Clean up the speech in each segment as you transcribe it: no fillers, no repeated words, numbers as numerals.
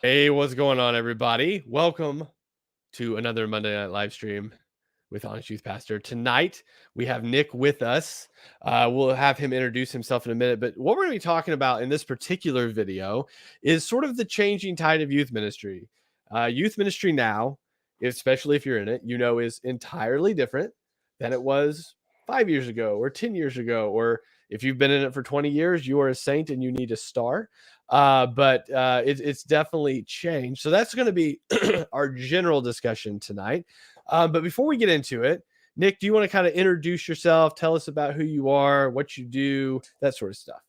Hey, what's going on, everybody? Welcome to another Monday night live stream with Honest Youth Pastor. Tonight, we have Nick with us. We'll have him introduce himself in a minute, but what we're going to be talking about in this particular video is sort of the changing tide of youth ministry. Youth ministry now, especially if you're in it, is entirely different than it was 5 years ago or 10 years ago, or if you've been in it for 20 years, you are a saint and you need a star. But it's definitely changed. So that's going to be our general discussion tonight. But before we get into it, Nick, do you want to kind of introduce yourself? Tell us about who you are, what you do, that sort of stuff.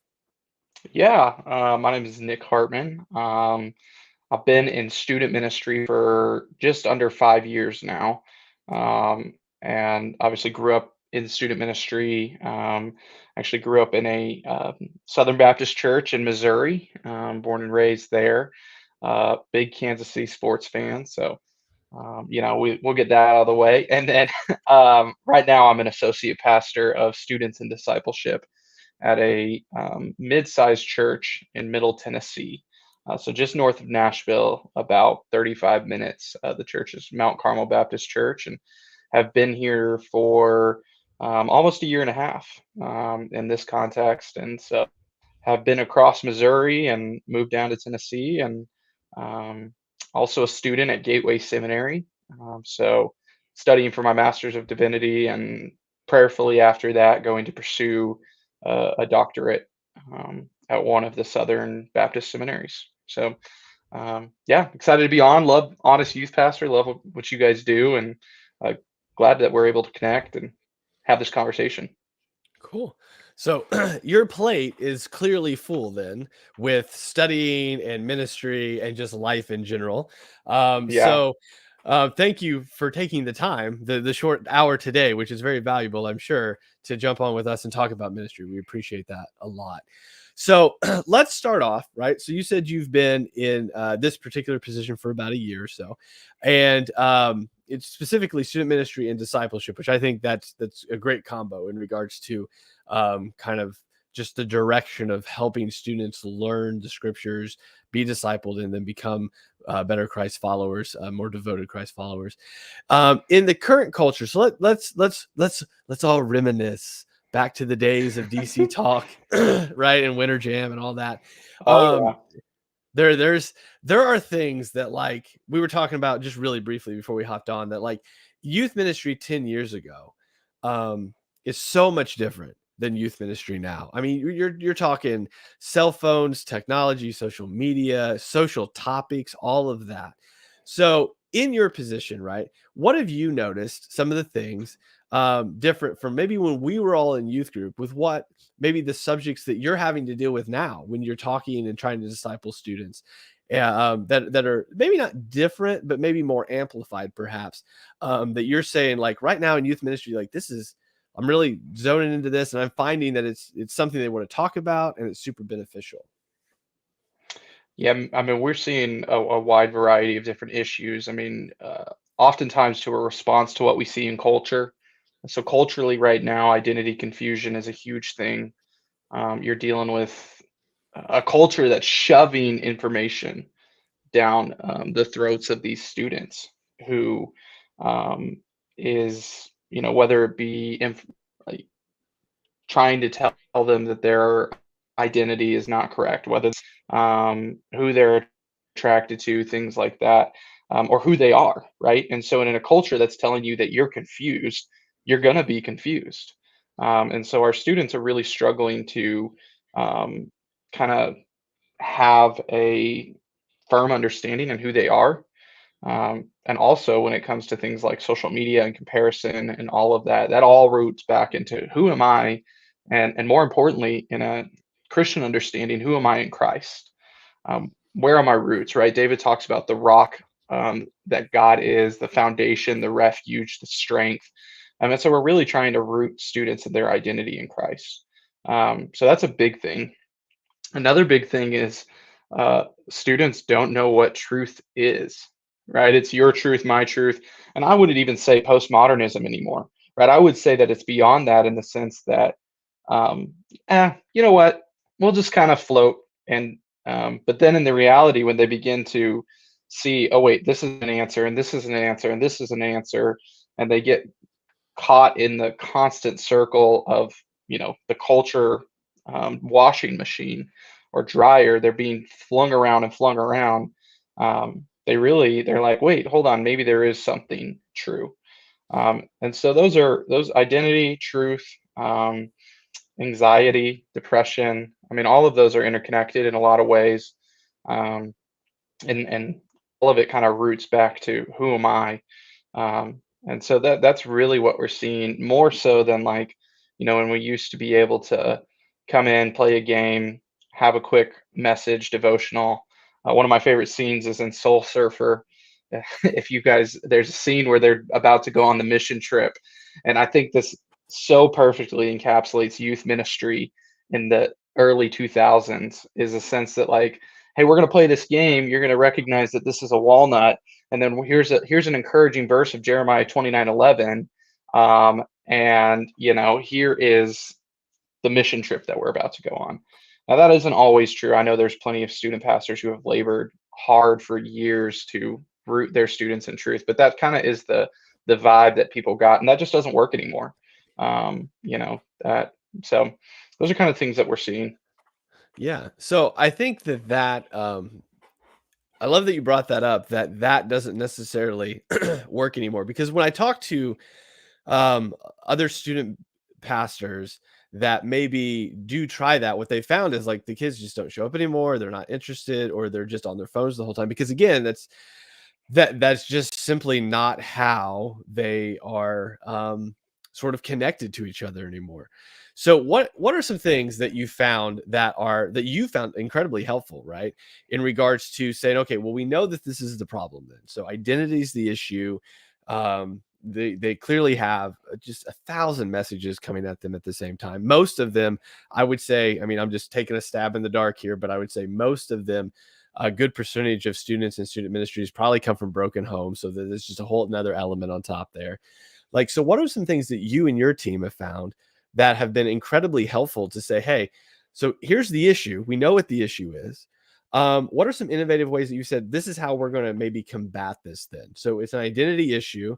Yeah, my name is Nick Hartman. I've been in student ministry for just under 5 years now, and obviously grew up in student ministry. Actually grew up in a Southern Baptist church in Missouri, born and raised there. Big Kansas City sports fan, so we'll get that out of the way. And then right now I'm an associate pastor of students and discipleship at a mid-sized church in Middle Tennessee. So just north of Nashville, about 35 minutes. The church is Mount Carmel Baptist Church, and have been here for almost a year and a half in this context. And so have been across Missouri and moved down to Tennessee, and um, also a student at Gateway Seminary. So studying for my Master's of Divinity, and prayerfully after that going to pursue a doctorate at one of the Southern Baptist seminaries. So, yeah, excited to be on. Love Honest Youth Pastor. Love what you guys do, and uh, glad that we're able to connect and have this conversation. Cool. So your plate is clearly full then with studying and ministry and just life in general. Um, Yeah. so thank you for taking the time, the short hour today, which is very valuable, I'm sure, to jump on with us and talk about ministry. We appreciate that a lot. So let's start off, right? So you said you've been in this particular position for about a year or so, and it's specifically student ministry and discipleship, which I think that's a great combo in regards to kind of just the direction of helping students learn the scriptures, be discipled, and then become better Christ followers, more devoted Christ followers in the current culture. So let's all reminisce back to the days of DC Talk, right, and Winter Jam and all that. Oh Um, yeah. there are things that, like, we were talking about just really briefly before we hopped on, that like youth ministry 10 years ago is so much different than youth ministry now. I mean, you're talking cell phones, technology, social media, social topics, all of that. So in your position, right, what have you noticed some of the things different from maybe when we were all in youth group, with what maybe the subjects that you're having to deal with now when you're talking and trying to disciple students, that are maybe not different, but maybe more amplified, perhaps, that you're saying, like, right now in youth ministry, like, this is, I'm really zoning into this, and I'm finding that it's something they want to talk about, and it's super beneficial. Yeah, I mean, we're seeing a wide variety of different issues. I mean, oftentimes to a response to what we see in culture. So culturally, right now, identity confusion is a huge thing. You're dealing with a culture that's shoving information down the throats of these students, who um, is, whether it be like trying to tell them that their identity is not correct, whether it's who they're attracted to, things like that, or who they are, right? And so, in a culture that's telling you that you're confused, you're going to be confused. And so, our students are really struggling to kind of have a firm understanding in who they are. And also, when it comes to things like social media and comparison and all of that, that all roots back into who am I, and more importantly, in a Christian understanding, who am I in Christ? Where are my roots? Right? David talks about the rock, that God is, the foundation, the refuge, the strength. And so we're really trying to root students in their identity in Christ. So that's a big thing. Another big thing is students don't know what truth is, right? It's your truth, my truth. And I wouldn't even say postmodernism anymore, right? I would say that it's beyond that, in the sense that, you know what? We'll just kind of float, and But then in the reality, when they begin to see, oh wait, this is an answer, and this is an answer, and this is an answer, and they get caught in the constant circle of, the culture, washing machine or dryer. They're being flung around and flung around. They're like, wait, hold on, maybe there is something true. And so those identity, truth, anxiety, depression. I mean, all of those are interconnected in a lot of ways. Um, and all of it kind of roots back to who am I? And so that's really what we're seeing, more so than, like, when we used to be able to come in, play a game, have a quick message devotional. One of my favorite scenes is in Soul Surfer. If you guys, there's a scene where they're about to go on the mission trip, and I think this so perfectly encapsulates youth ministry in the early 2000s, is a sense that, like, hey, we're going to play this game. You're going to recognize that this is a walnut, and then here's an encouraging verse of Jeremiah 29:11, and here is the mission trip that we're about to go on. Now that isn't always true. I know there's plenty of student pastors who have labored hard for years to root their students in truth, but that kind of is the vibe that people got, and that just doesn't work anymore. That so those are kind of things that we're seeing. Yeah. So I think that I love that you brought that up, that doesn't necessarily work anymore, because when I talk to um, other student pastors that maybe do try that, what they found is, like, the kids just don't show up anymore. They're not interested, or they're just on their phones the whole time. Because again, that's just simply not how they are sort of connected to each other anymore. So what are some things that you found incredibly helpful, right? In regards to saying, okay, well, we know that this is the problem then. So identity is the issue. They clearly have just 1,000 messages coming at them at the same time. Most of them, I would say, I mean, I'm just taking a stab in the dark here, but I would say most of them, a good percentage of students in student ministries probably come from broken homes. So there's just a whole another element on top there. Like, so what are some things that you and your team have found that have been incredibly helpful to say, hey, so here's the issue. We know what the issue is. What are some innovative ways that you said, this is how we're going to maybe combat this then? So it's an identity issue.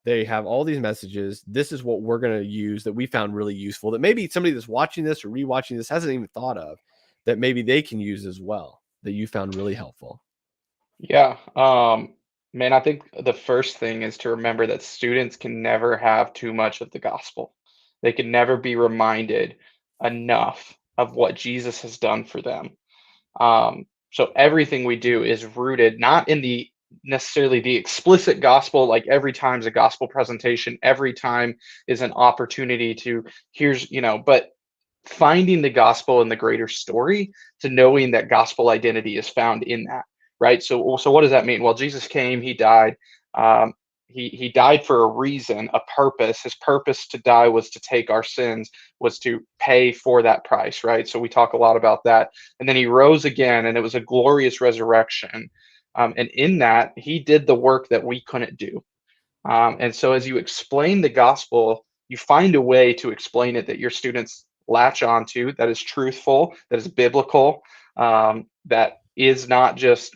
They have all these messages. This is what we're going to use that we found really useful, that maybe somebody that's watching this or rewatching this hasn't even thought of, that maybe they can use as well, that you found really helpful. Yeah. Man, I think the first thing is to remember that students can never have too much of the gospel. They can never be reminded enough of what Jesus has done for them. So everything we do is rooted not in the necessarily the explicit gospel, like every time's a gospel presentation, every time is an opportunity to but finding the gospel in the greater story, to knowing that gospel identity is found in that, right? So what does that mean? Well, Jesus came, he died. Um, he died for a reason, a purpose. His purpose to die was to take our sins, was to pay for that price, right? So we talk a lot about that. And then he rose again, and it was a glorious resurrection. And in that, he did the work that we couldn't do. And so as you explain the gospel, you find a way to explain it that your students latch onto, that is truthful, that is biblical, that is not just,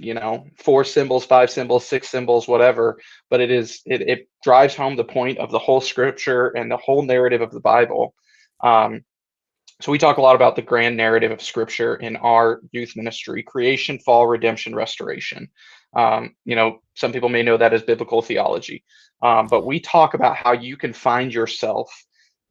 4 symbols, 5 symbols, 6 symbols, whatever, but it drives home the point of the whole scripture and the whole narrative of the Bible. Um, so we talk a lot about the grand narrative of scripture in our youth ministry: creation, fall, redemption, restoration. Some people may know that as biblical theology. But we talk about how you can find yourself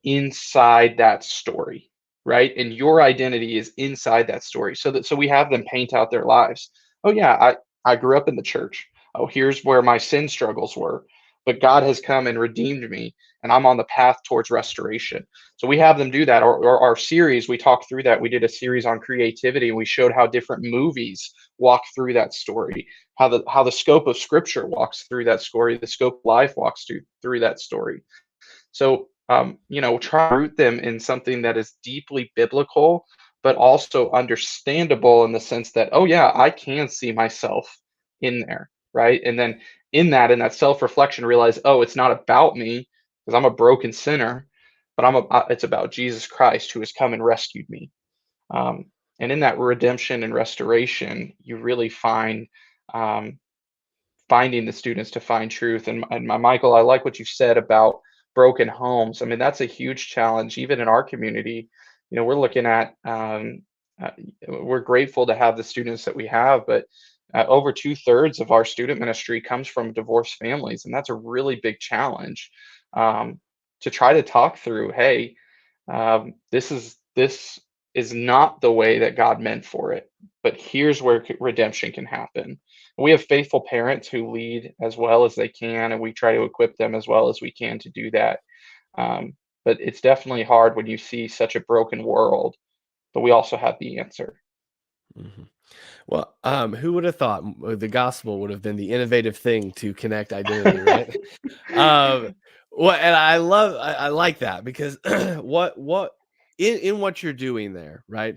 inside that story, right? And your identity is inside that story. So we have them paint out their lives. Oh yeah, I grew up in the church. Oh, here's where my sin struggles were. But God has come and redeemed me, and I'm on the path towards restoration. So we have them do that. Or our series, we talked through that. We did a series on creativity, and we showed how different movies walk through that story, how the scope of scripture walks through that story, the scope of life walks through that story. So try to root them in something that is deeply biblical, but also understandable in the sense that, oh yeah, I can see myself in there, right? And then in that self-reflection, realize, oh, it's not about me because I'm a broken sinner, but it's about Jesus Christ who has come and rescued me. And in that redemption and restoration, you really find um, finding the students to find truth. And Michael, I like what you said about broken homes. I mean, that's a huge challenge, even in our community. You know, we're looking at, uh, we're grateful to have the students that we have, but over 2/3 of our student ministry comes from divorced families, and that's a really big challenge um, to try to talk through. Hey, this is not the way that God meant for it, but here's where redemption can happen. We have faithful parents who lead as well as they can, and we try to equip them as well as we can to do that. Um, but it's definitely hard when you see such a broken world, but we also have the answer. Mhm. Well, who would have thought the gospel would have been the innovative thing to connect identity, right? Um, well, and I like that because what in what you're doing there, right?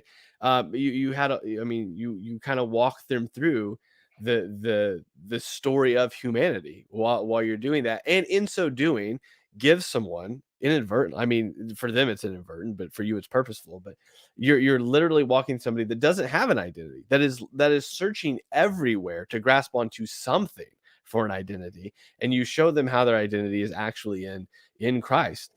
You had a, I mean, you kind of walk them through the story of humanity while you're doing that, and in so doing, give someone inadvertent. I mean, for them it's inadvertent, but for you it's purposeful. But you're literally walking somebody that doesn't have an identity, that is searching everywhere to grasp onto something for an identity, and you show them how their identity is actually in Christ.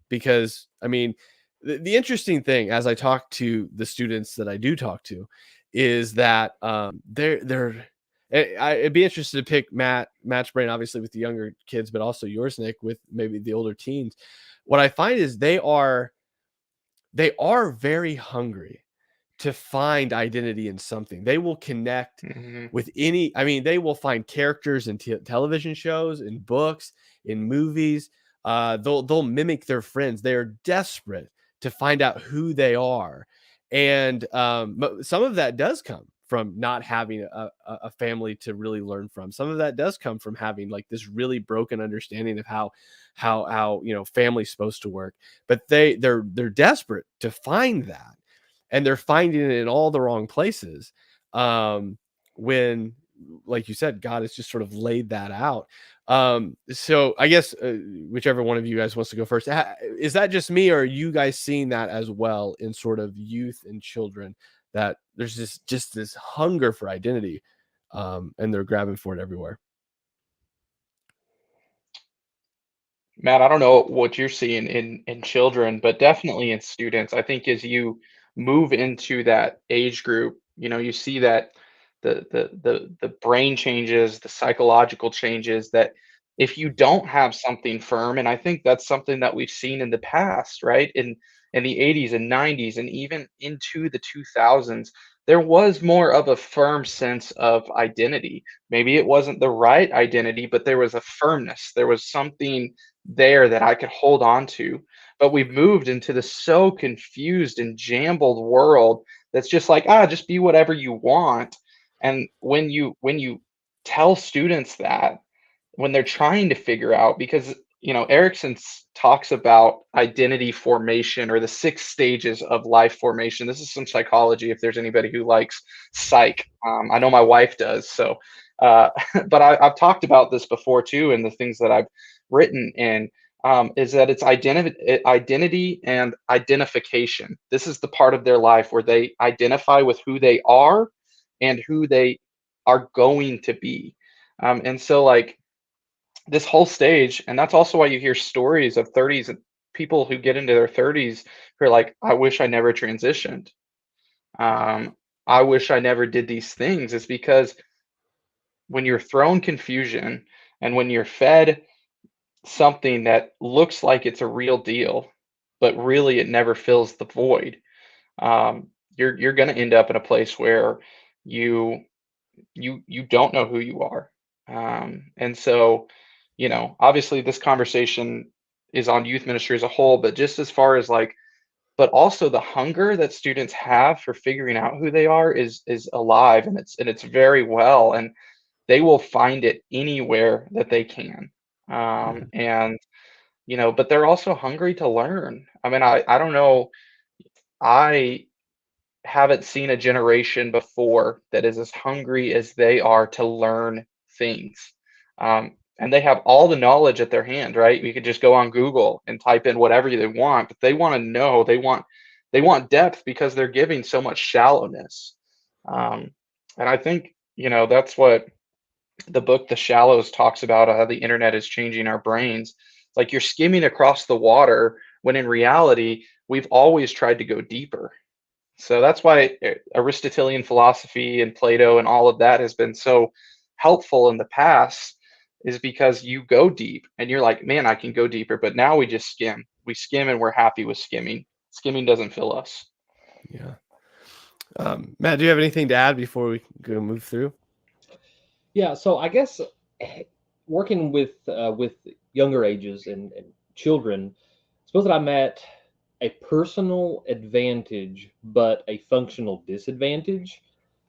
Because I mean, the interesting thing as I talk to the students that I do talk to is that they're I'd be interested to pick Matt's brain, obviously with the younger kids, but also yours, Nick, with maybe the older teens. What I find is they are very hungry to find identity in something. They will connect Mhm. with any, I mean, they will find characters in television shows, in books, in movies. They'll mimic their friends. They are desperate to find out who they are. And some of that does come from not having a family to really learn from. Some of that does come from having like this really broken understanding of how family's supposed to work. But they're desperate to find that, and they're finding it in all the wrong places. When, like you said, God has just sort of laid that out. So I guess whichever one of you guys wants to go first, is that just me, or are you guys seeing that as well in sort of youth and children, that there's just this hunger for identity, and they're grabbing for it everywhere? Matt, I don't know what you're seeing in children, but definitely in students. I think as you move into that age group, you know, you see that the brain changes, the psychological changes that if you don't have something firm, and I think that's something that we've seen in the past, right? In the 80s and 90s and even into the 2000s, there was more of a firm sense of identity. Maybe it wasn't the right identity, but there was a firmness. There was something there that I could hold on to. But we've moved into this so confused and jambled world that's just like, just be whatever you want. And when you tell students that, when they're trying to figure out, because Erickson talks about identity formation or the 6 stages of life formation. This is some psychology if there's anybody who likes psych. I know my wife does. So but I've talked about this before too, and the things that I've written in is that it's identity and identification. This is the part of their life where they identify with who they are and who they are going to be. And so, like this whole stage, and that's also why you hear stories of 30s and people who get into their 30s who are like, I wish I never transitioned. Um, I wish I never did these things. Is because when you're thrown confusion and when you're fed something that looks like it's a real deal, but really it never fills the void, you're going to end up in a place where you you don't know who you are. And so, obviously this conversation is on youth ministry as a whole, but just as far as like, but also the hunger that students have for figuring out who they are is alive, and it's very well, and they will find it anywhere that they can. Mhm. And but they're also hungry to learn. I mean, I don't know. I haven't seen a generation before that is as hungry as they are to learn things. And they have all the knowledge at their hand, right? You could just go on Google and type in whatever they want, but they want to know. They want They want depth because they're giving so much shallowness. Um, and I think, that's what the book The Shallows talks about, how the internet is changing our brains. It's like you're skimming across the water when in reality, we've always tried to go deeper. So that's why Aristotelian philosophy and Plato and all of that has been so helpful in the past, is because you go deep and you're like, man, I can go deeper. But now we just skim. We skim and we're happy with skimming. Skimming doesn't fill us. Yeah. Matt, do you have anything to add before we go move through? Yeah, so I guess working with younger ages and children, suppose that I'm at a personal advantage but a functional disadvantage.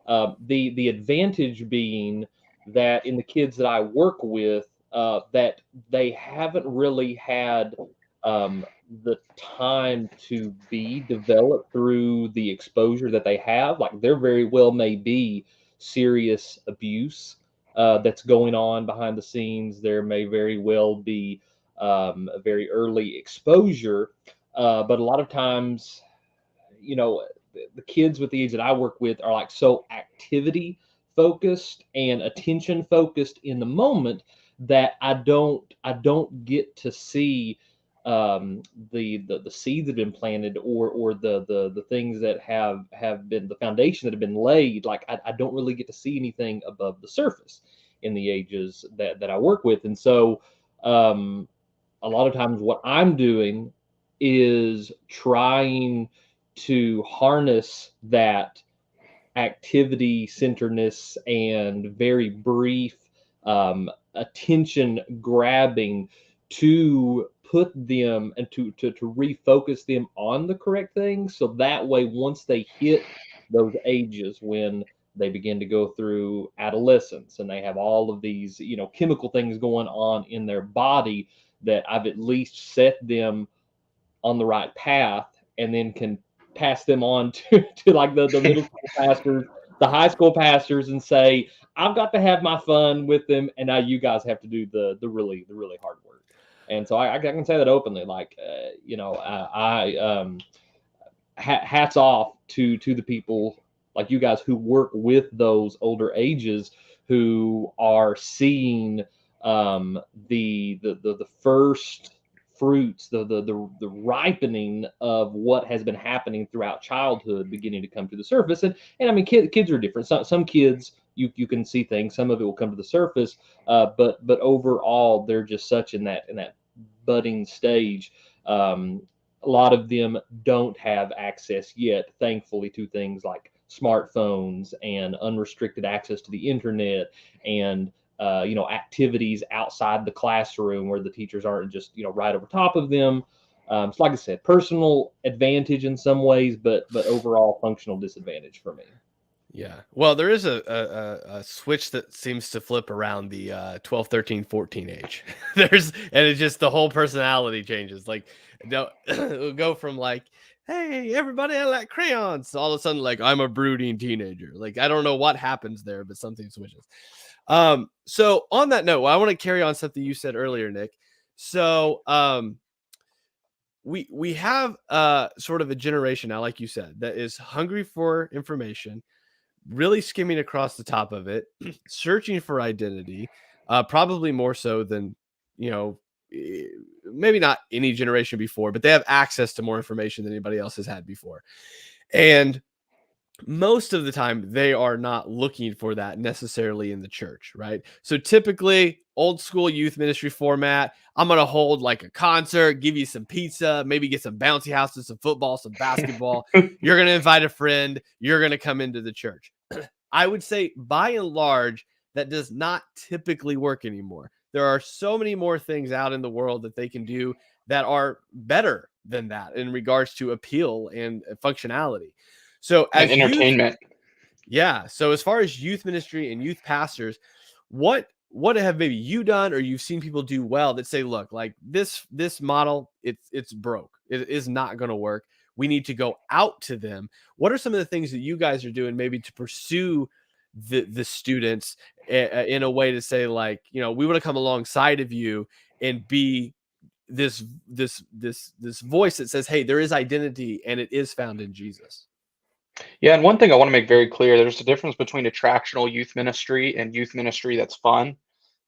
The advantage being that in the kids that I work with, that they haven't really had um, the time to be developed through the exposure that they have. Like there very well may be serious abuse that's going on behind the scenes. There may very well be a very early exposure, but a lot of times, the kids with the age that I work with are like so activity focused and attention focused in the moment that I don't get to see the seeds that have been planted, or the things that have been the foundation that have been laid. Like I don't really get to see anything above the surface in the ages that I work with. And so a lot of times what I'm doing is trying to harness that activity centeredness and very brief attention grabbing to put them and to refocus them on the correct things. So that way, once they hit those ages when they begin to go through adolescence and they have all of these, chemical things going on in their body, that I've at least set them on the right path, and then can pass them on to like the middle school pastors, the high school pastors, and say, I've got to have my fun with them, and now you guys have to do the really hard work. And so I can say that openly. Like, hats off to the people like you guys who work with those older ages, who are seeing the first fruits, the ripening of what has been happening throughout childhood beginning to come to the surface. And I mean, kids are different. Some kids, you can see things, some of it will come to the surface, but overall they're just such in that budding stage. A lot of them don't have access yet, thankfully, to things like smartphones and unrestricted access to the internet, and activities outside the classroom where the teachers aren't just right over top of them. So like I said, personal advantage in some ways, but overall functional disadvantage for me. Yeah. Well, there is a switch that seems to flip around the 12, 13, 14 age. And it's just the whole personality changes. Like, it'll go from like, hey, everybody, I like crayons, to all of a sudden, like, I'm a brooding teenager. Like, I don't know what happens there, but something switches. So on that note, I want to carry on something you said earlier, Nick. So, we have sort of a generation now, like you said, that is hungry for information, really skimming across the top of it, searching for identity, probably more so than, you know, eh, maybe not any generation before, but they have access to more information than anybody else has had before. And most of the time, they are not looking for that necessarily in the church, right? So typically, old school youth ministry format, I'm going to hold like a concert, give you some pizza, maybe get some bouncy houses, some football, some basketball. You're going to invite a friend, you're going to come into the church. I would say by and large, that does not typically work anymore. There are so many more things out in the world that they can do that are better than that in regards to appeal and functionality. So And as youth, entertainment. yeah. So as far as youth ministry and youth pastors, what have maybe you done or you've seen people do well that say, look, like this model, it's broke. It is not going to work. We need to go out to them. What are some of the things that you guys are doing maybe to pursue the students in a way to say, like, we want to come alongside of you and be this voice that says, hey, there is identity and it is found in Jesus. Yeah, and one thing I want to make very clear, there's a difference between attractional youth ministry and youth ministry that's fun.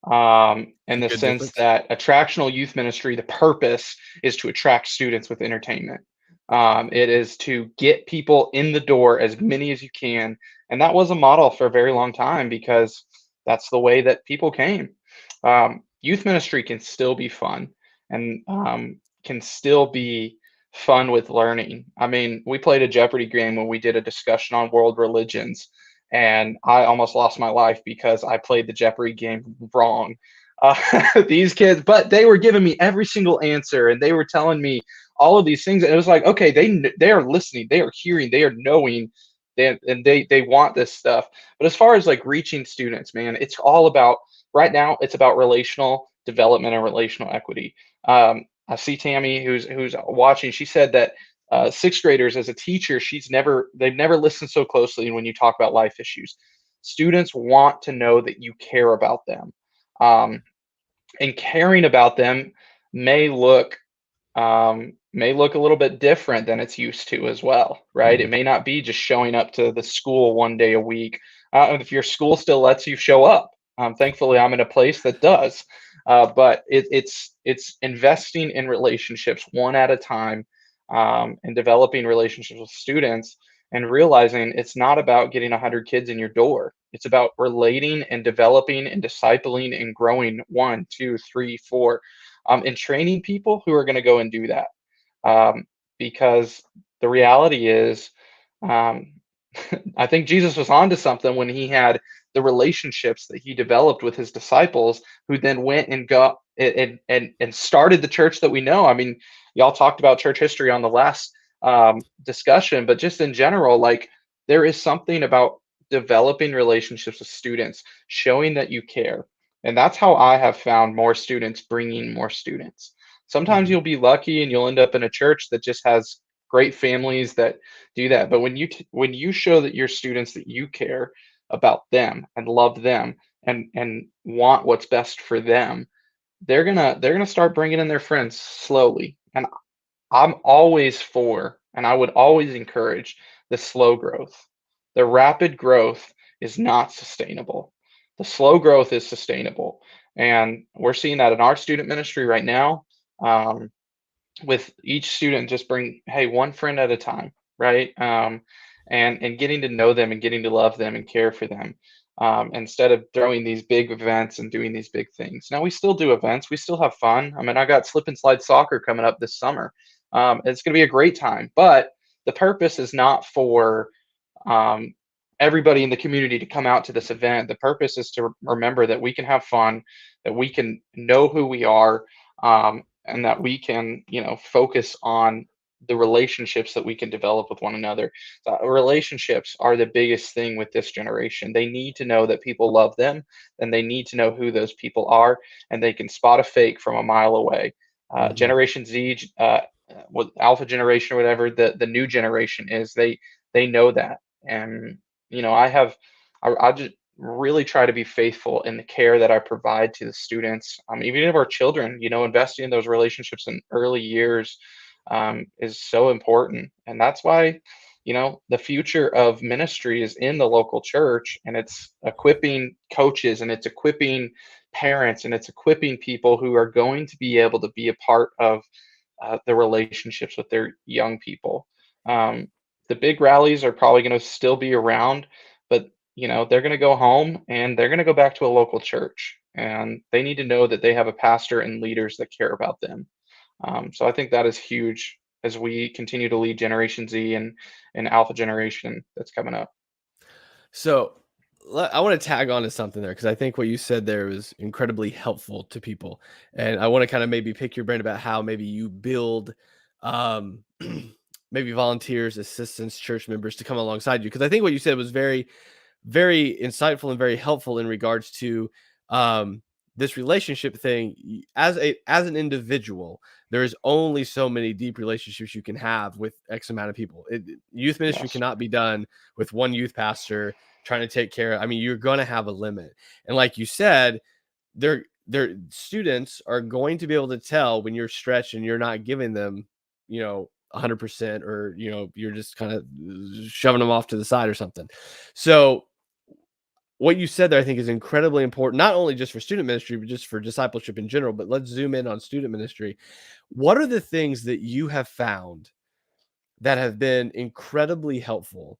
In the Good sense difference. that attractional youth ministry, the purpose is to attract students with entertainment. It is to get people in the door, as many as you can. And that was a model for a very long time because that's the way that people came. Youth ministry can still be fun and can still be fun with learning. I mean, we played a Jeopardy game when we did a discussion on world religions, and I almost lost my life because I played the Jeopardy game wrong. Uh, these kids, but they were giving me every single answer, and they were telling me all of these things, and it was like, okay, they are listening, they are hearing, they are knowing, they want this stuff. But as far as like reaching students, man, it's all about right now. It's about relational development and relational equity. I see Tammy, who's watching. She said that sixth graders, as a teacher, they've never listened so closely when you talk about life issues. Students want to know that you care about them, and caring about them may look a little bit different than it's used to as well, right? It may not be just showing up to the school one day a week. If your school still lets you show up, thankfully I'm in a place that does. But it's investing in relationships one at a time, and developing relationships with students, and realizing it's not about getting 100 kids in your door. It's about relating and developing and discipling and growing one, two, three, four, and training people who are going to go and do that. Because the reality is, um, I think Jesus was onto something when he had the relationships that he developed with his disciples, who then went and got and started the church that we know. I mean, y'all talked about church history on the last discussion, but just in general, like there is something about developing relationships with students, showing that you care, and that's how I have found more students bringing more students. Sometimes Mhm. you'll be lucky and you'll end up in a church that just has great families that do that. But when you show that your students that you care about them and love them and want what's best for them, they're gonna start bringing in their friends slowly. And I'm always for, and I would always encourage the slow growth. The rapid growth is not sustainable. The slow growth is sustainable, and we're seeing that in our student ministry right now. Um, with each student, just bring, hey, one friend at a time, right? And getting to know them and getting to love them and care for them, instead of throwing these big events and doing these big things. Now we still do events, we still have fun. I mean, I got slip and slide soccer coming up this summer. It's going to be a great time, but the purpose is not for um, everybody in the community to come out to this event. The purpose is to remember that we can have fun, that we can know who we are, and that we can, focus on the relationships that we can develop with one another. Relationships are the biggest thing with this generation. They need to know that people love them, and they need to know who those people are, and they can spot a fake from a mile away. Mhm. Generation Z, with Alpha generation or whatever the new generation is, they know that. And I just really try to be faithful in the care that I provide to the students, even of our children. Investing in those relationships in early years is so important, and that's why the future of ministry is in the local church, and it's equipping coaches, and it's equipping parents, and it's equipping people who are going to be able to be a part of the relationships with their young people. Um, the big rallies are probably going to still be around, but they're going to go home and they're going to go back to a local church, and they need to know that they have a pastor and leaders that care about them. So I think that is huge as we continue to lead Generation Z and Alpha generation that's coming up. So I want to tag on to something there because I think what you said there was incredibly helpful to people, and I want to kind of maybe pick your brain about how maybe you build, um, maybe volunteers, assistants, church members to come alongside you. Because I think what you said was very, very insightful and very helpful in regards to um, this relationship thing. As an individual, there is only so many deep relationships you can have with X amount of people. Youth ministry Yes. cannot be done with one youth pastor trying to take care. I mean, you're going to have a limit, and like you said, their students are going to be able to tell when you're stretched and you're not giving them, 100%, or, you're just kind of shoving them off to the side or something. So what you said there, I think, is incredibly important, not only just for student ministry, but just for discipleship in general. But let's zoom in on student ministry. What are the things that you have found that have been incredibly helpful?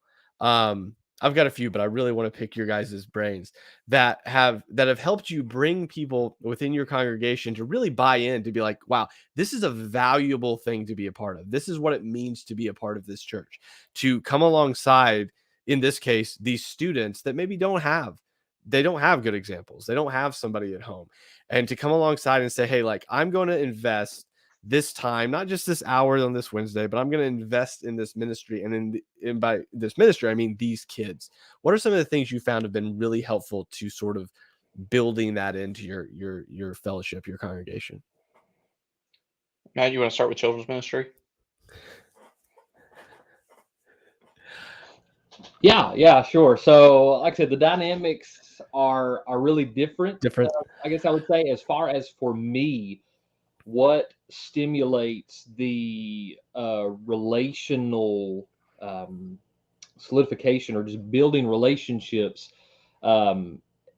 I've got a few, but I really want to pick your guys' brains that have helped you bring people within your congregation to really buy in, to be like, wow, this is a valuable thing to be a part of. This is what it means to be a part of this church, to come alongside, in this case, these students that maybe don't have good examples. They don't have somebody at home, and to come alongside and say, hey, like, I'm going to invest this time, not just this hour on this Wednesday, but I'm going to invest in this ministry. And by this ministry, I mean these kids. What are some of the things you found have been really helpful to sort of building that into your fellowship, your congregation? Matt, you want to start with children's ministry? Yeah, sure. So, like I said, the dynamics are really different. I guess I would say, as far as for me, what stimulates the relational solidification, or just building relationships,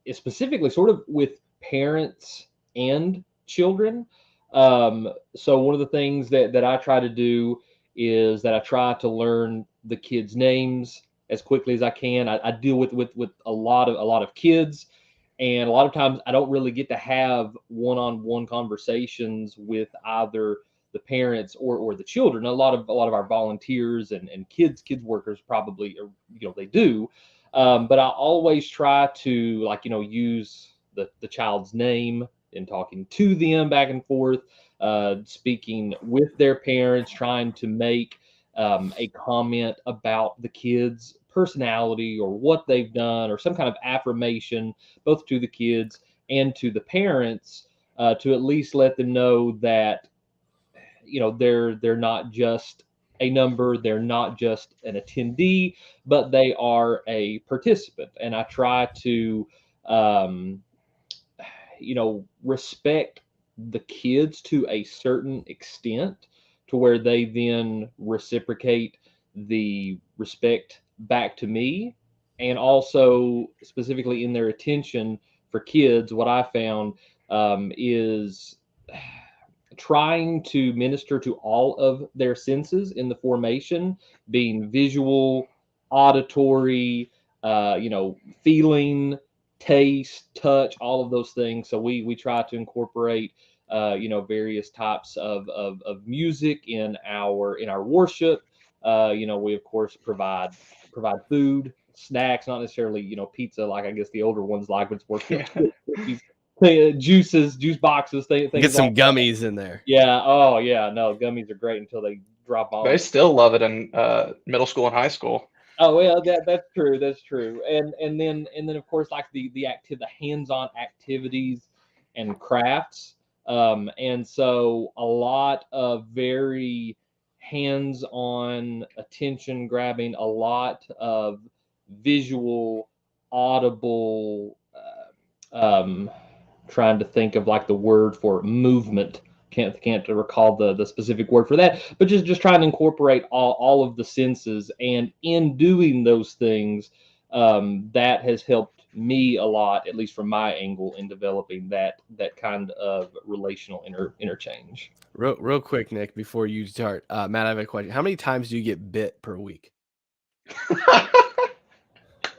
is specifically sort of with parents and children. So one of the things that I try to do is that I try to learn the kids' names as quickly as I can. I deal with a lot of kids, and a lot of times I don't really get to have one-on-one conversations with either the parents or the children. A lot of our volunteers and kids workers probably, they do, but I always try to, like, use the child's name in talking to them back and forth, speaking with their parents, trying to make a comment about the kids' personality or what they've done, or some kind of affirmation, both to the kids and to the parents, to at least let them know that, they're not just a number, they're not just an attendee, but they are a participant. And I try to, respect the kids to a certain extent, to where they then reciprocate the respect back to me. And also, specifically in their attention for kids, what I found is trying to minister to all of their senses in the formation, being visual, auditory, feeling, taste, touch, all of those things. So we try to incorporate various types of music in our worship. We of course provide food, snacks, not necessarily pizza like I guess the older ones like, but it's more cookies, juices, juice boxes, things. Get some like gummies in there. Yeah. Oh yeah. No, gummies are great until they drop off. They still love it in middle school and high school. Oh well, that's true. That's true. And then of course, like the hands-on activities and crafts. And so a lot of very hands-on, attention grabbing, a lot of visual, audible, trying to think of like the word for movement. Can't recall the specific word for that, but just trying to incorporate all of the senses. And in doing those things, that has helped me a lot, at least from my angle, in developing that kind of relational interchange. Real quick, Nick, before you start, Matt, I have a question. How many times do you get bit per week?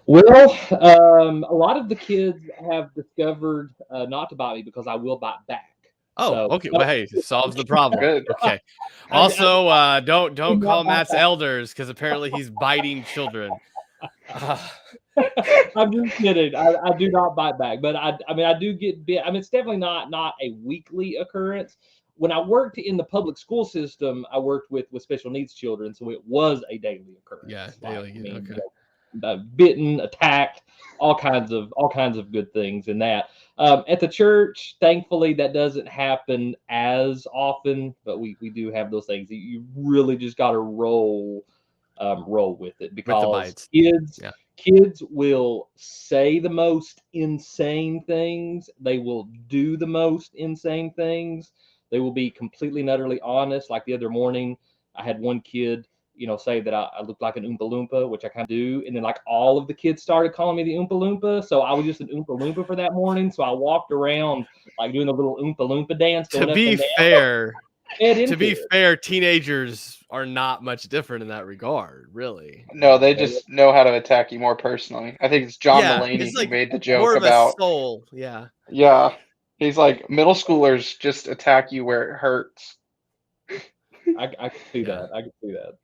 Well, a lot of the kids have discovered not to bite me, because I will bite back. Oh, So, okay. Well, hey, it solves the problem. Good. Okay. Also, don't call Matt's elders, because apparently he's biting children. I'm just kidding. I do not bite back, but I do get bit. I mean, it's definitely not a weekly occurrence. When I worked in the public school system, I worked with special needs children, so it was a daily occurrence. Yeah, daily. Okay. Bitten, attacked, all kinds of good things in that. At the church, thankfully, that doesn't happen as often, but we do have those things. You really just got to roll with it, because With the bites. kids, Yeah. Kids will say the most insane things. They will do the most insane things. They will be completely and utterly honest. Like the other morning, I had one kid, say that I looked like an Oompa Loompa, which I kind of do. And then like all of the kids started calling me the Oompa Loompa. So I was just an Oompa Loompa for that morning. So I walked around like doing a little Oompa Loompa dance, To going up be and down. fair, Head to into be it. fair, teenagers are not much different in that regard, really. No, they just know how to attack you more personally. I think it's John Yeah, Mulaney it's who like made the more joke of a about, soul. Yeah. yeah, he's like, middle schoolers just attack you where it hurts. I can see Yeah. that. I can see that.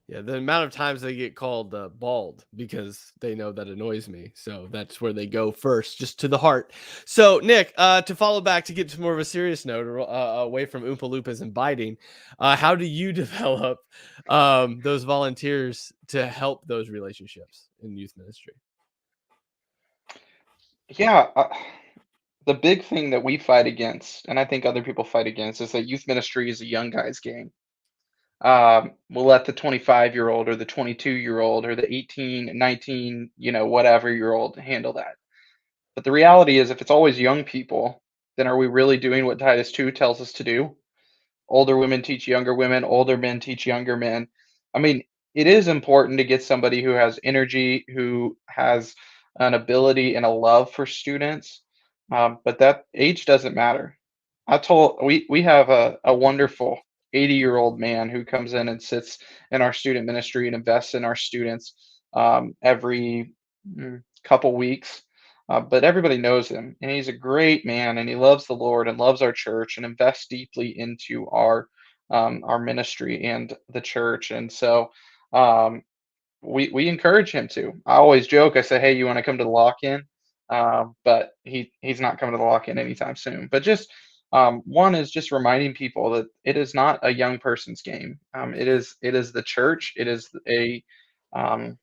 Yeah, the amount of times they get called bald because they know that annoys me. So that's where they go first, just to the heart. So, Nick, to follow back to get to more of a serious note, away from Oompa Loompas and biting, how do you develop those volunteers to help those relationships in youth ministry? Yeah, the big thing that we fight against, and I think other people fight against, is that youth ministry is a young guy's game. We'll let the 25-year-old or the 22-year-old or the 18, 19, whatever year old handle that. But the reality is, if it's always young people, then are we really doing what Titus 2 tells us to do? Older women teach younger women, older men teach younger men. I mean, it is important to get somebody who has energy, who has an ability and a love for students, but that age doesn't matter. We have a wonderful 80-year-old man who comes in and sits in our student ministry and invests in our students every couple weeks. But everybody knows him, and he's a great man, and he loves the Lord and loves our church and invests deeply into our ministry and the church. And so um, we encourage him to. I always joke. I say, "Hey, you want to come to the lock-in?" But he's not coming to the lock-in anytime soon. But just one is just reminding people that it is not a young person's game. It is the church. It is um,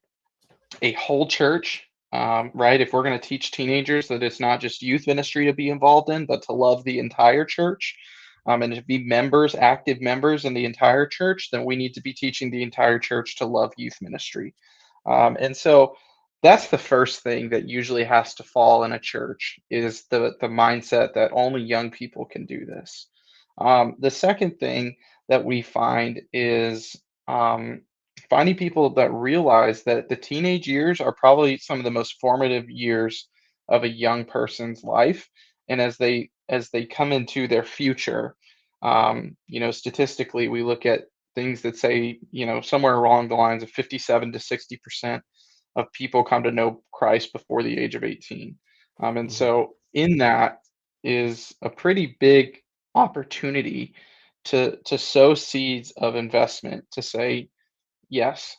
a whole church, right? If we're going to teach teenagers that it's not just youth ministry to be involved in, but to love the entire church, and to be members, active members in the entire church, then we need to be teaching the entire church to love youth ministry. And so that's the first thing that usually has to fall in a church is the mindset that only young people can do this. The second thing that we find is finding people that realize that the teenage years are probably some of the most formative years of a young person's life, and as they come into their future, statistically we look at things that say, somewhere along the lines of 57 to 60% of people come to know Christ before the age of 18. And Mhm. so in that is a pretty big opportunity to sow seeds of investment, to say yes,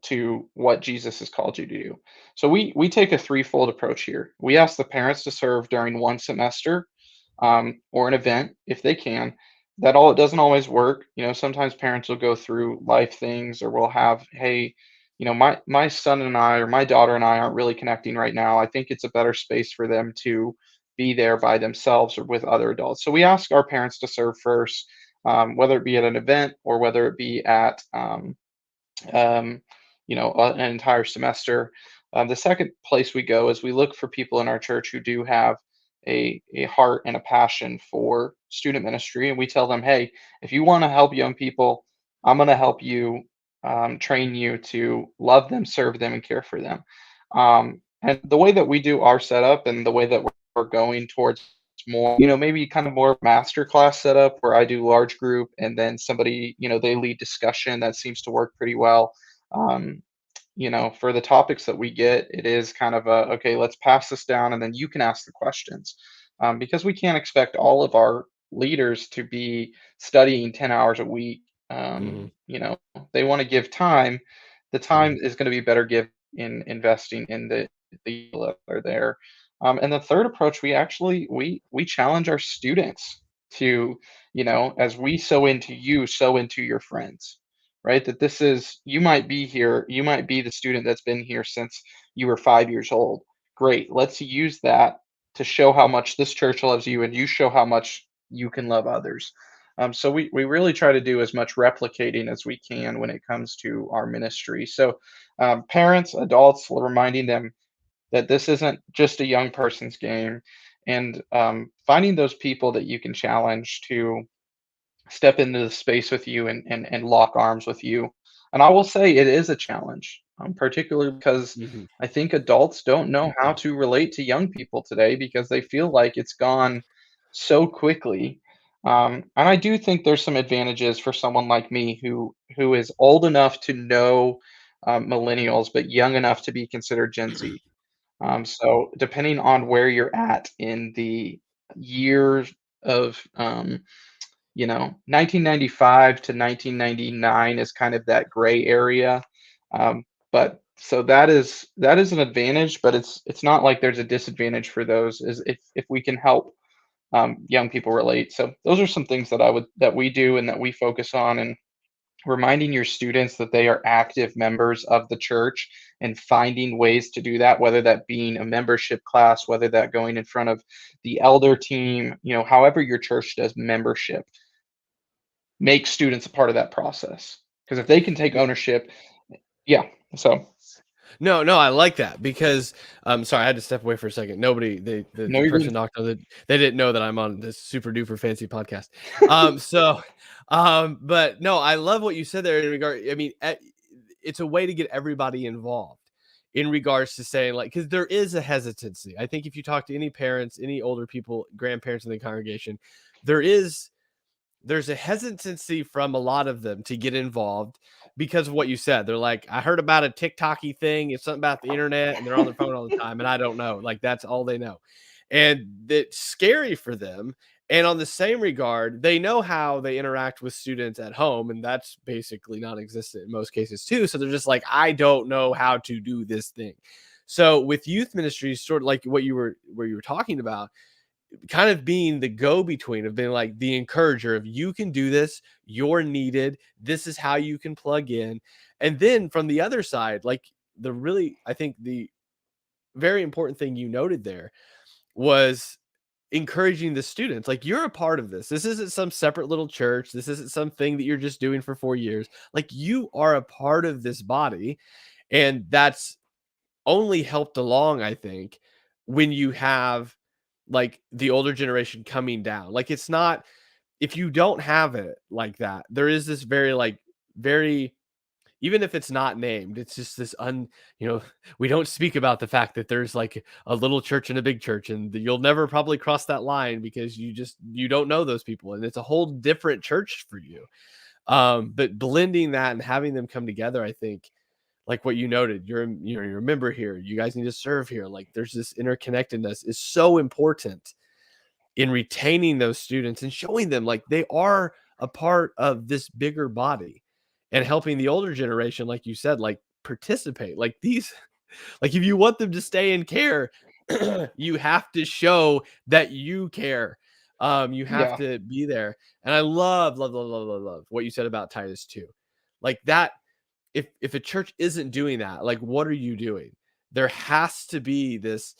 to what Jesus has called you to do. So we take a threefold approach here. We ask the parents to serve during one semester, or an event if they can. It doesn't always work. Sometimes parents will go through life things, or we'll have, hey, my son and I or my daughter and I aren't really connecting right now. I think it's a better space for them to be there by themselves or with other adults. So we ask our parents to serve first, whether it be at an event or whether it be at um, an entire semester. The second place we go is we look for people in our church who do have a heart and a passion for student ministry, and we tell them, hey, if you want to help young people, I'm going to help you, train you to love them, serve them, and care for them. And the way that we do our setup and the way that we're going towards more, maybe kind of more master class setup where I do large group and then somebody, they lead discussion. That seems to work pretty well. Um, for the topics that we get, it is kind of okay, let's pass this down and then you can ask the questions. Because we can't expect all of our leaders to be studying 10 hours a week. Mhm. They want to give time. The time Mhm. is going to be better given in investing in the people that are there. And the third approach, we challenge our students to, as we sow into you, sow into your friends, right? That this is, you might be here, you might be the student that's been here since you were 5 years old. Great. Let's use that to show how much this church loves you and you show how much you can love others. So we really try to do as much replicating as we can when it comes to our ministry. So parents, adults, reminding them that this isn't just a young person's game, and finding those people that you can challenge to step into the space with you and lock arms with you. And I will say it is a challenge, particularly because Mhm. I think adults don't know how to relate to young people today because they feel like it's gone so quickly. And I do think there's some advantages for someone like me who is old enough to know millennials, but young enough to be considered Gen Z. So depending on where you're at in the years of 1995 to 1999 is kind of that gray area. But so that is an advantage, but it's not like there's a disadvantage for those is if we can help young people relate. So those are some things that we do and that we focus on, and reminding your students that they are active members of the church and finding ways to do that, whether that being a membership class, whether that going in front of the elder team, however your church does membership, make students a part of that process. Because if they can take ownership, yeah. So No, no, I like that because sorry, I had to step away for a second. Nobody, no, the you're person good. knocked on the, they didn't know that I'm on this super duper fancy podcast. So, but no, I love what you said there in regard. I mean, it's a way to get everybody involved in regards to saying like, because there is a hesitancy. I think if you talk to any parents, any older people, grandparents in the congregation, there is there's a hesitancy from a lot of them to get involved because of what you said. They're like, I heard about a TikToky thing. It's something about the internet, and they're on their phone all the time, and I don't know. Like that's all they know, and it's scary for them. And on the same regard, they know how they interact with students at home, and that's basically non-existent in most cases too. So they're just like, I don't know how to do this thing. So with youth ministries, sort of like what you were talking about, kind of being the go-between of being like the encourager of you can do this, you're needed, this is how you can plug in. And then from the other side, like the really, I think the very important thing you noted there was encouraging the students like you're a part of this. This isn't some separate little church. This isn't something that you're just doing for 4 years. Like you are a part of this body. And that's only helped along, I think, when you have like the older generation coming down. Like it's not, if you don't have it like that, there is this very like very, even if it's not named, it's just this we don't speak about the fact that there's like a little church and a big church, and you'll never probably cross that line because you don't know those people, and it's a whole different church for you. But blending that and having them come together, I think, like what you noted, you're a member here, you guys need to serve here, like there's this interconnectedness is so important in retaining those students and showing them like they are a part of this bigger body, and helping the older generation, like you said, like participate, like these, like if you want them to stay and care, you have to show that you care. You have Yeah, to be there. And I love what you said about Titus 2. Like that, if a church isn't doing that, like what are you doing? There has to be this.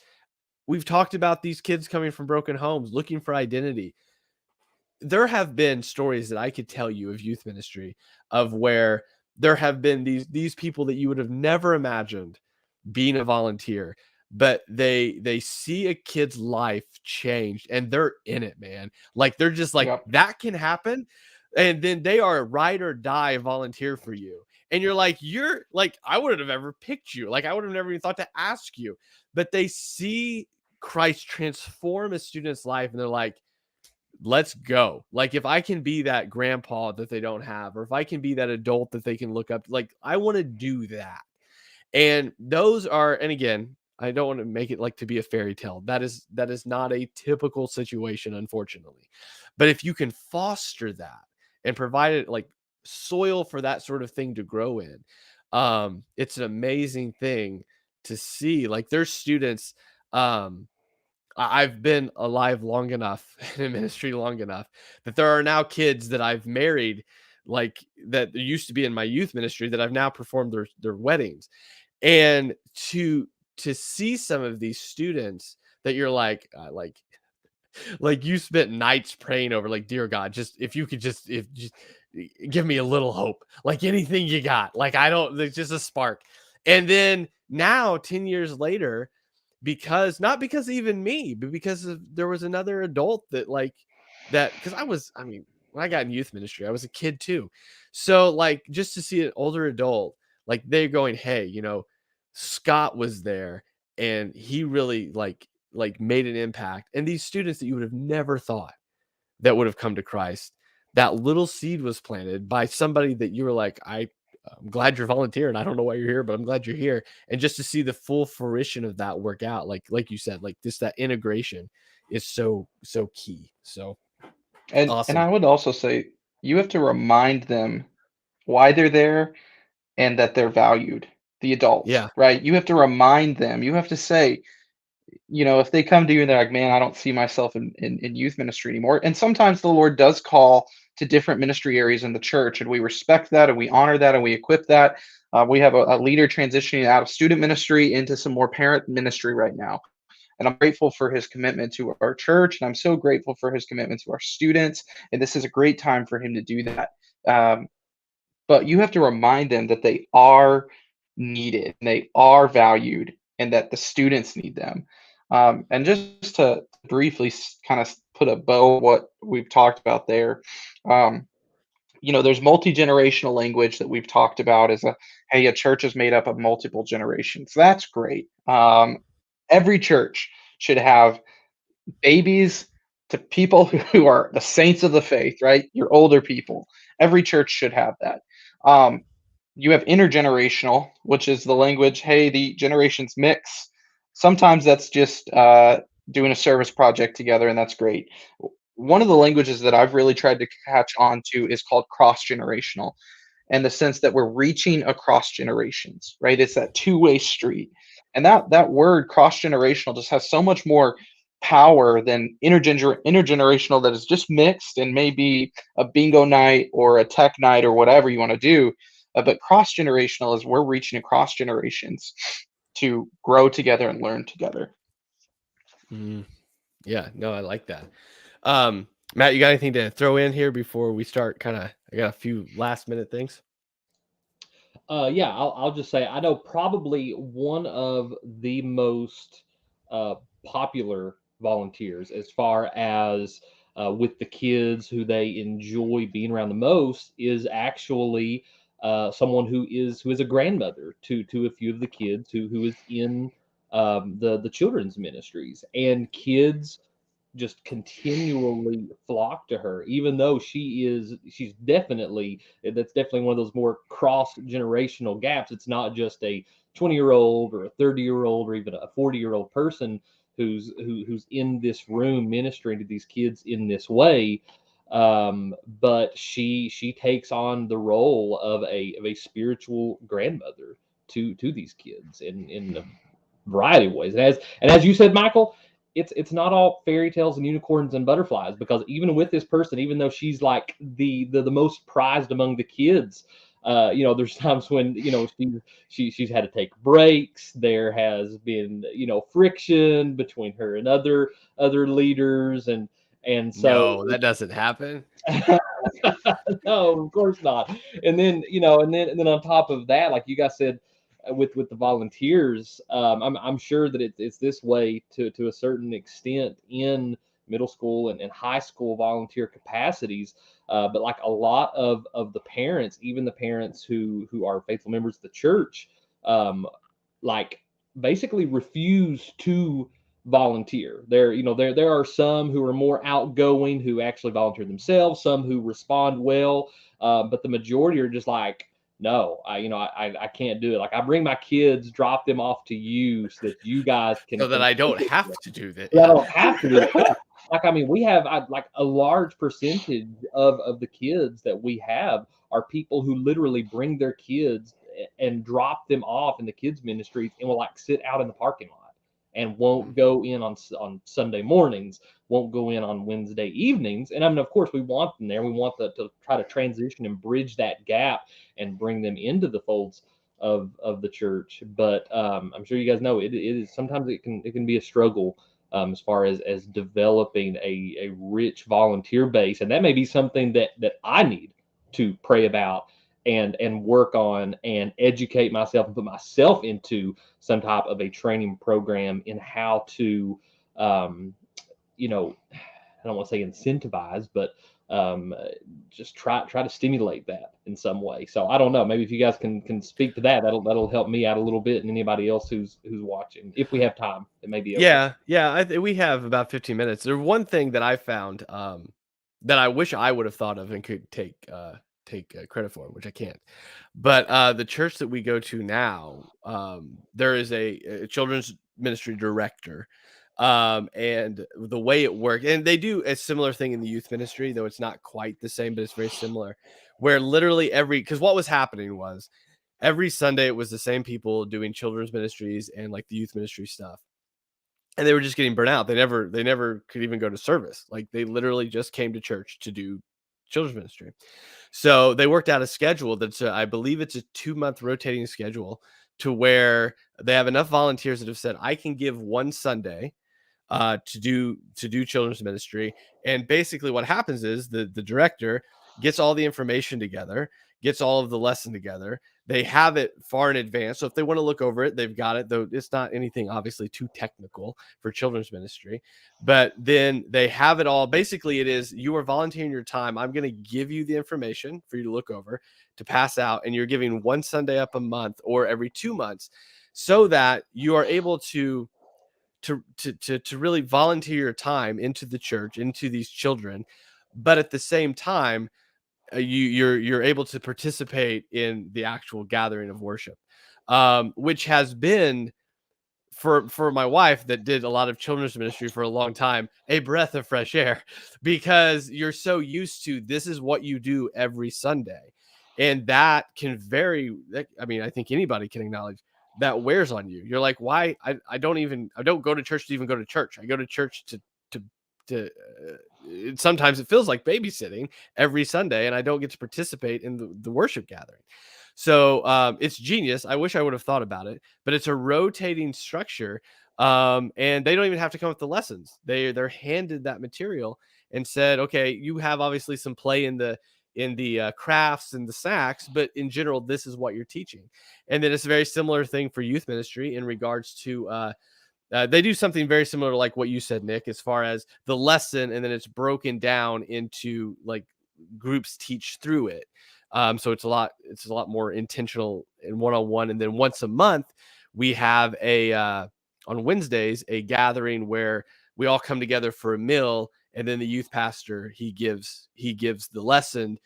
We've talked about these kids coming from broken homes looking for identity. There have been stories that I could tell you of youth ministry of where there have been these people that you would have never imagined being a volunteer, but they see a kid's life changed and they're in it, man. Like they're just like yep, that can happen, and then they are a ride or die volunteer for you. And you're like, I wouldn't have ever picked you. Like I would have never even thought to ask you. But they see Christ transform a student's life and they're like, let's go. Like if I can be that grandpa that they don't have, or if I can be that adult that they can look up, like I want to do that. And those are, and again, I don't want to make it like to be a fairy tale. That is not a typical situation, unfortunately. But if you can foster that and provide it like soil for that sort of thing to grow in, it's an amazing thing to see. Like there's students, I've been alive long enough in ministry long enough that there are now kids that I've married, like that used to be in my youth ministry that I've now performed their weddings. And to see some of these students that you're like like you spent nights praying over, like, dear God, just if you could just give me a little hope, like anything you got. Like I don't, there's just a spark. And then now, 10 years later, because not because of even me, but because there was another adult that like that, because I mean, when I got in youth ministry, I was a kid too. So like just to see an older adult, like they're going, hey, Scott was there and he really like made an impact. And these students that you would have never thought that would have come to Christ, that little seed was planted by somebody that you were like, I'm glad you're volunteering. I don't know why you're here, but I'm glad you're here. And just to see the full fruition of that work out, like you said, like this, that integration is so key. So And awesome. I would also say you have to remind them why they're there and that they're valued, the adults, Yeah. right? You have to remind them. You have to say, if they come to you and they're like, man, I don't see myself in youth ministry anymore. And sometimes the Lord does call to different ministry areas in the church, and we respect that and we honor that and we equip that. We have a leader transitioning out of student ministry into some more parent ministry right now. And I'm grateful for his commitment to our church. And I'm so grateful for his commitment to our students. And this is a great time for him to do that. Um, but you have to remind them that they are needed, and they are valued, and that the students need them. And just to briefly kind of put a bow on what we've talked about there, um, there's multi-generational language that we've talked about as hey, a church is made up of multiple generations. That's great. Every church should have babies to people who are the saints of the faith, right? Your older people. Every church should have that. Um, you have intergenerational, which is the language, hey, the generations mix. Sometimes that's just doing a service project together, and that's great. One of the languages that I've really tried to catch on to is called cross generational, and the sense that we're reaching across generations, right? It's that two-way street. And that word cross generational just has so much more power than intergenerational that is just mixed and maybe a bingo night or a tech night or whatever you want to do. But cross generational is we're reaching across generations to grow together and learn together. Mhm. Yeah, no, I like that. Matt, you got anything to throw in here before we start? I got a few last minute things. Yeah, I'll just say I know probably one of the most uh, popular volunteers as far as with the kids who they enjoy being around the most is actually someone who is a grandmother to a few of the kids who is in the children's ministries, and kids just continually flock to her, even though she's definitely, that's definitely one of those more cross generational gaps. It's not just a 20-year-old or a 30-year-old or even a 40-year-old person who's in this room ministering to these kids in this way. But she takes on the role of a spiritual grandmother to these kids in a variety of ways. And as you said, Michael, it's not all fairy tales and unicorns and butterflies, because even with this person, even though she's like the most prized among the kids, there's times when she's had to take breaks. There has been friction between her and other leaders, and so No, that doesn't happen. no, of course not. And then and then on top of that, like you guys said, with the volunteers, I'm sure that it's this way to a certain extent in middle school and high school volunteer capacities. But like a lot of the parents, even the parents who are faithful members of the church, like basically refuse to volunteer. There are some who are more outgoing who actually volunteer themselves, some who respond well, but the majority are just like, no, I can't do it. Like I bring my kids, drop them off to you so that you guys So that can I don't take it. have to do that. So I Yeah. don't have to do that. Yeah. Like I mean, we have like a large percentage of the kids that we have are people who literally bring their kids and drop them off in the kids ministries and will like sit out in the parking lot and won't go in on Sunday mornings, won't go in on Wednesday evenings. And I mean, of course, we want them there. We want to try to transition and bridge that gap and bring them into the folds of the church. But I'm sure you guys know it is sometimes it can be a struggle as far as developing a rich volunteer base. And that may be something that I need to pray about and work on and educate myself and put myself into some type of a training program in how to, you know, I don't want to say incentivize, but um, just try to stimulate that in some way. So I don't know. Maybe if you guys can speak to that, that'll help me out a little bit, and anybody else who's watching, if we have time, it may be okay. Yeah. We have about 15 minutes. There's one thing that I found that I wish I would have thought of and could take credit for, which I can't. But the church that we go to now, there is a children's ministry director, and the way it works, and they do a similar thing in the youth ministry, though it's not quite the same, but it's very similar. Where literally because what was happening was every Sunday it was the same people doing children's ministries and like the youth ministry stuff, and they were just getting burnt out. They never could even go to service. Like they literally just came to church to do children's ministry. So they worked out a schedule that's I believe it's a 2-month rotating schedule, to where they have enough volunteers that have said I can give one Sunday to do children's ministry. And basically what happens is the director gets all the information together, gets all of the lesson together. They have it far in advance, so if they want to look over it, they've got it, though it's not anything obviously too technical for children's ministry. But then they have it all. Basically it is, you are volunteering your time. I'm going to give you the information for you to look over, to pass out, and you're giving one Sunday up a month or every 2 months, so that you are able to really volunteer your time into the church, into these children. But at the same time, you're able to participate in the actual gathering of worship, which has been, for my wife that did a lot of children's ministry for a long time, a breath of fresh air, because you're so used to, this is what you do every Sunday. And that can vary. I mean, I think anybody can acknowledge that wears on you. You're like, why? I don't go to church to even go to church. I go to church to sometimes it feels like babysitting every Sunday, and I don't get to participate in the worship gathering. So it's genius. I wish I would have thought about it, but it's a rotating structure, and they don't even have to come up with the lessons. They're handed that material and said, okay, you have obviously some play in the crafts and the snacks, but in general, this is what you're teaching. And then it's a very similar thing for youth ministry in regards to they do something very similar to like what you said, Nick, as far as the lesson, and then it's broken down into like groups teach through it. So it's a lot more intentional and one-on-one. And then once a month, we have on Wednesdays, a gathering where we all come together for a meal, and then the youth pastor, he gives the lesson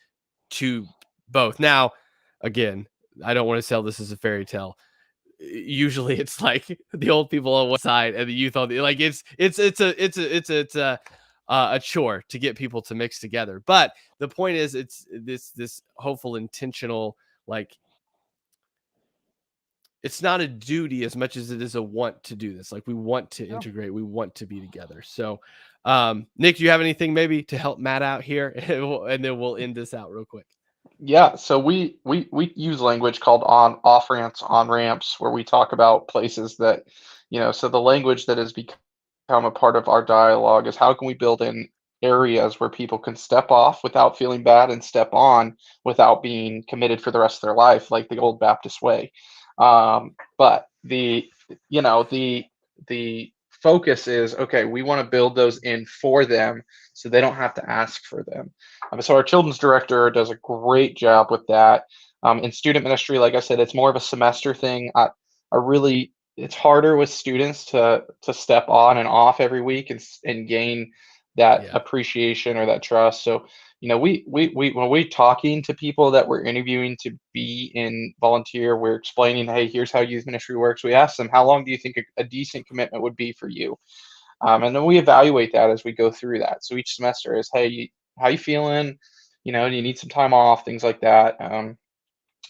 to both. Now, again, I don't want to sell this as a fairy tale. Usually it's like the old people on one side and the youth on the, like it's a chore to get people to mix together. But the point is, it's this hopeful, intentional, like, it's not a duty as much as it is a want to do this. Like, we want to integrate, we want to be together. So Nick, do you have anything maybe to help Matt out here? And then we'll end this out real quick. Yeah, so we use language called off ramps, on ramps, where we talk about places that, so the language that has become a part of our dialogue is, how can we build in areas where people can step off without feeling bad and step on without being committed for the rest of their life, like the old Baptist way. But the focus is, okay, we want to build those in for them so they don't have to ask for them. So our children's director does a great job with that. In student ministry, like I said, it's more of a semester thing. It's harder with students to step on and off every week and gain that appreciation or that trust. So, we when we're talking to people that we're interviewing to be in volunteer, we're explaining, hey, here's how youth ministry works. We ask them, how long do you think a decent commitment would be for you? And then we evaluate that as we go through that. So each semester is, hey, how you feeling? Do you need some time off? Things like that.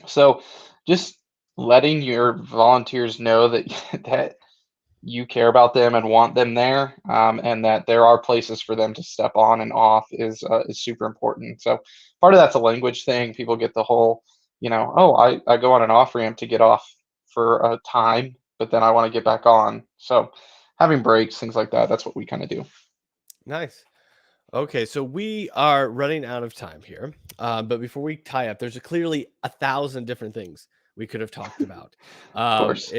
So just letting your volunteers know that that you care about them and want them there, and that there are places for them to step on and off is super important. So part of that's a language thing. People get the whole, oh, I go on an off ramp to get off for a time, but then I want to get back on. So having breaks, things like that. That's what we kind of do. Nice. Okay, so we are running out of time here. But before we tie up, there's clearly 1,000 different things we could have talked about. Of course.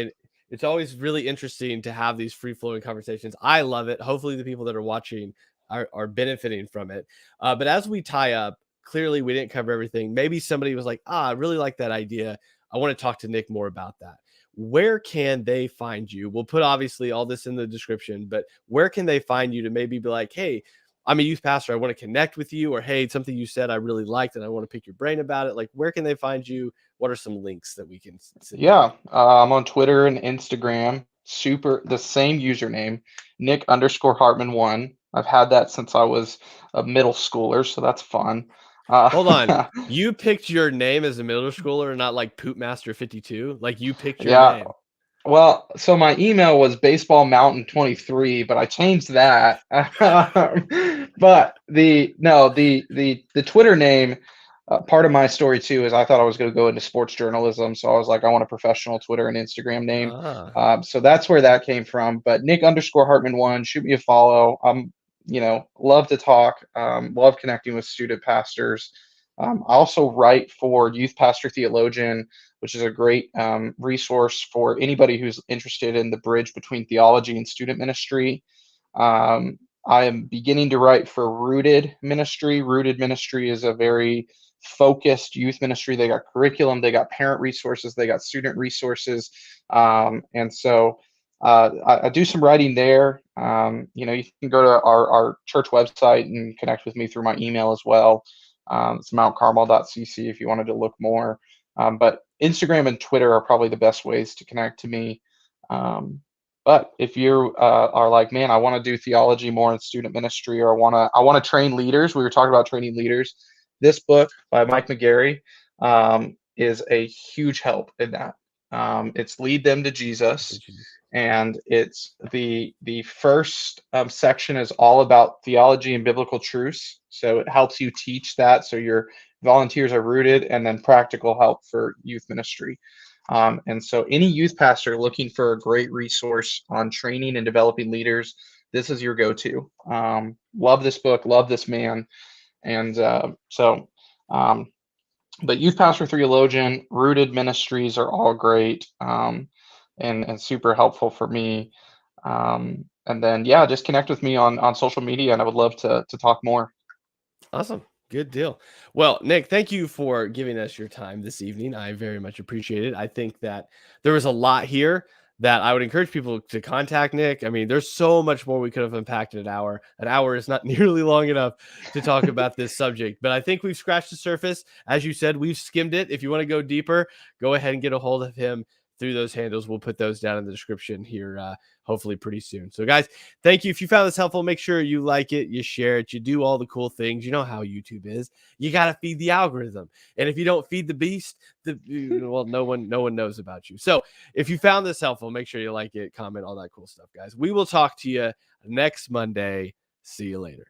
It's always really interesting to have these free flowing conversations. I love it. Hopefully, the people that are watching are benefiting from it. But as we tie up, clearly we didn't cover everything. Maybe somebody was like, I really like that idea. I want to talk to Nick more about that. Where can they find you? We'll put obviously all this in the description, but where can they find you to maybe be like, hey, I'm a youth pastor, I want to connect with you, or hey, something you said I really liked and I want to pick your brain about it. Like, where can they find you? What are some links that we can send? Yeah, I'm on Twitter and Instagram. The same username, Nick_Hartman1. I've had that since I was a middle schooler, so that's fun. Hold on. You picked your name as a middle schooler and not like Poopmaster52? Like you picked your Yeah. name. Well, so my email was Baseball Mountain 23, but I changed that. But the Twitter name, part of my story too is I thought I was going to go into sports journalism, so I was like, I want a professional Twitter and Instagram name. So that's where that came from. But Nick_Hartman1, shoot me a follow. Love to talk. Love connecting with student pastors. I also write for Youth Pastor Theologian, which is a great resource for anybody who's interested in the bridge between theology and student ministry. I am beginning to write for Rooted Ministry. Rooted Ministry is a very focused youth ministry. They got curriculum, they got parent resources, they got student resources. And so I do some writing there. You can go to our church website and connect with me through my email as well. It's mountcarmel.cc if you wanted to look more. But Instagram and Twitter are probably the best ways to connect to me. But if you are like, man, I want to do theology more in student ministry, or I want to train leaders. We were talking about training leaders. This book by Mike McGarry is a huge help in that. It's Lead Them to Jesus. And it's the first section is all about theology and biblical truths. So it helps you teach that. So your volunteers are rooted, and then practical help for youth ministry. And so any youth pastor looking for a great resource on training and developing leaders, this is your go-to. Love this book, love this man. And but Youth Pastor Theologian, Rooted Ministries are all great. And super helpful for me. And then, yeah, just connect with me on social media, and I would love to talk more. Awesome. Good deal. Well, Nick, thank you for giving us your time this evening. I very much appreciate it. I think that there was a lot here that I would encourage people to contact Nick. I mean, there's so much more we could have unpacked in an hour. An hour is not nearly long enough to talk about this subject, but I think we've scratched the surface. As you said, we've skimmed it. If you want to go deeper, go ahead and get a hold of him through those handles. We'll put those down in the description here, hopefully pretty soon. So guys, thank you. If you found this helpful, make sure you like it, you share it, you do all the cool things. You know how YouTube is. You got to feed the algorithm. And if you don't feed the beast, well, no one knows about you. So if you found this helpful, make sure you like it, comment, all that cool stuff, guys. We will talk to you next Monday. See you later.